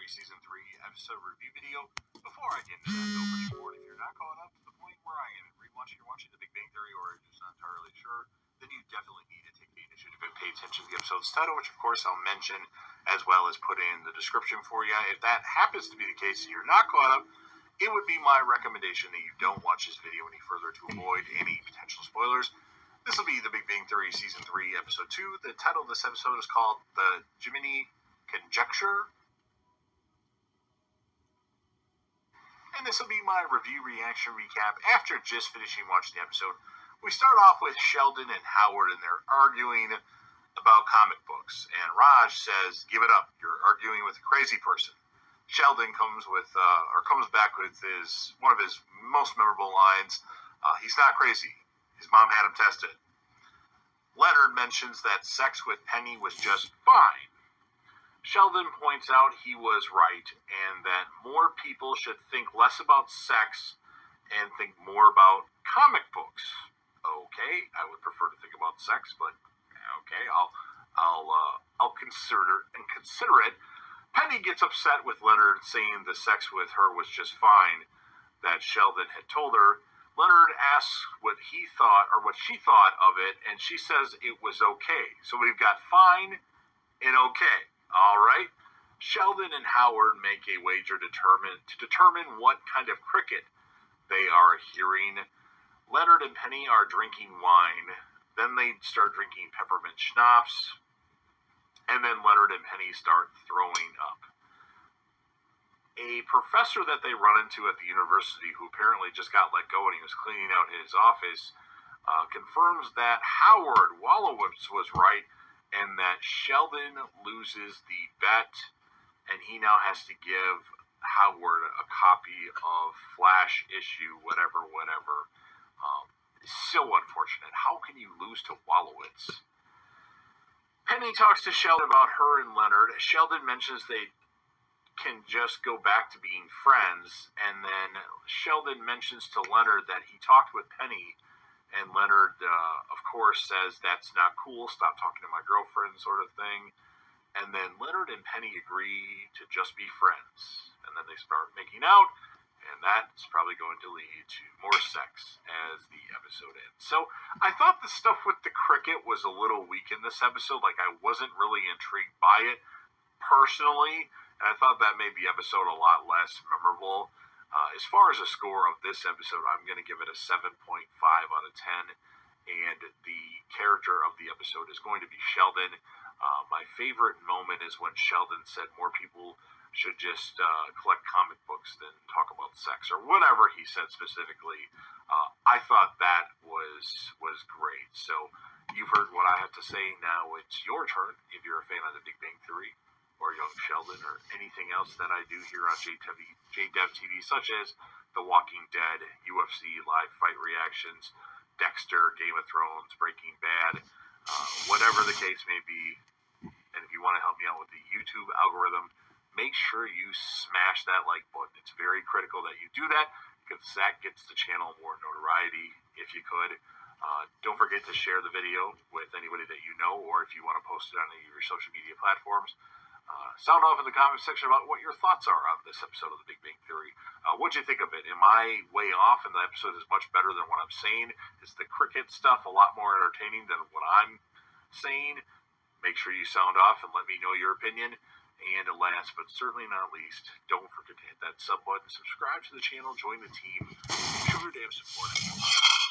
Theory Season 3 episode review video. Before I get into that, though, pretty important, if you're not caught up to the point where I am, you're watching The Big Bang Theory, or you're just not entirely sure, then you definitely need to take the initiative and pay attention to the episode's title, which of course I'll mention, as well as put in the description for you. If that happens to be the case and you're not caught up, it would be my recommendation that you don't watch this video any further to avoid any potential spoilers. This will be The Big Bang Theory Season 3, Episode 2. The title of this episode is called The Jiminy Conjecture. And this will be my review, reaction, recap after just finishing watching the episode. We start off with Sheldon and Howard, and they're arguing about comic books. And Raj says, "Give it up. You're arguing with a crazy person." Sheldon comes back with one of his most memorable lines. He's not crazy. His mom had him tested. Leonard mentions that sex with Penny was just fine. Sheldon points out he was right, and that more people should think less about sex and think more about comic books. Okay, I would prefer to think about sex, but okay, I'll consider it. Penny gets upset with Leonard saying the sex with her was just fine that Sheldon had told her. Leonard asks what he thought, or what she thought of it, and she says it was okay. So we've got fine and okay. All right. Sheldon and Howard make a wager to determine what kind of cricket they are hearing. Leonard and Penny are drinking wine. Then they start drinking peppermint schnapps. And then Leonard and Penny start throwing up. A professor that they run into at the university, who apparently just got let go and he was cleaning out his office, confirms that Howard Wolowitz was right and that Sheldon loses the bet, and he now has to give Howard a copy of Flash issue, whatever. So unfortunate. How can you lose to Wolowitz? Penny talks to Sheldon about her and Leonard. Sheldon mentions they can just go back to being friends, and then Sheldon mentions to Leonard that he talked with Penny, and Leonard, of course, says that's not cool, stop talking to my girlfriend, sort of thing. And then Leonard and Penny agree to just be friends, and then they start making out, and that's probably going to lead to more sex as the episode ends. So I thought the stuff with the cricket was a little weak in this episode. Like, I wasn't really intrigued by it personally, and I thought that made the episode a lot less memorable. As far as a score of this episode, I'm going to give it a 7.5 out of 10, and the character of the episode is going to be Sheldon. My favorite moment is when Sheldon said more people should just collect comic books than talk about sex, or whatever he said specifically. I thought that was great. So you've heard what I have to say. Now it's your turn. If you're a fan of The Big Bang Theory, or Young Sheldon, or anything else that I do here on J-Devtv, such as The Walking Dead, UFC live fight reactions, Dexter, Game of Thrones, Breaking Bad, whatever the case may be. And if you want to help me out with the YouTube algorithm, make sure you smash that like button. It's very critical that you do that, because that gets the channel more notoriety, if you could. Don't forget to share the video with anybody that you know, or if you want to post it on any of your social media platforms. Sound off in the comment section about what your thoughts are on this episode of The Big Bang Theory. What'd you think of it? Am I way off and the episode is much better than what I'm saying? Is the cricket stuff a lot more entertaining than what I'm saying? Make sure you sound off and let me know your opinion. And last but certainly not least, don't forget to hit that sub button, subscribe to the channel, join the team. Show your damn support.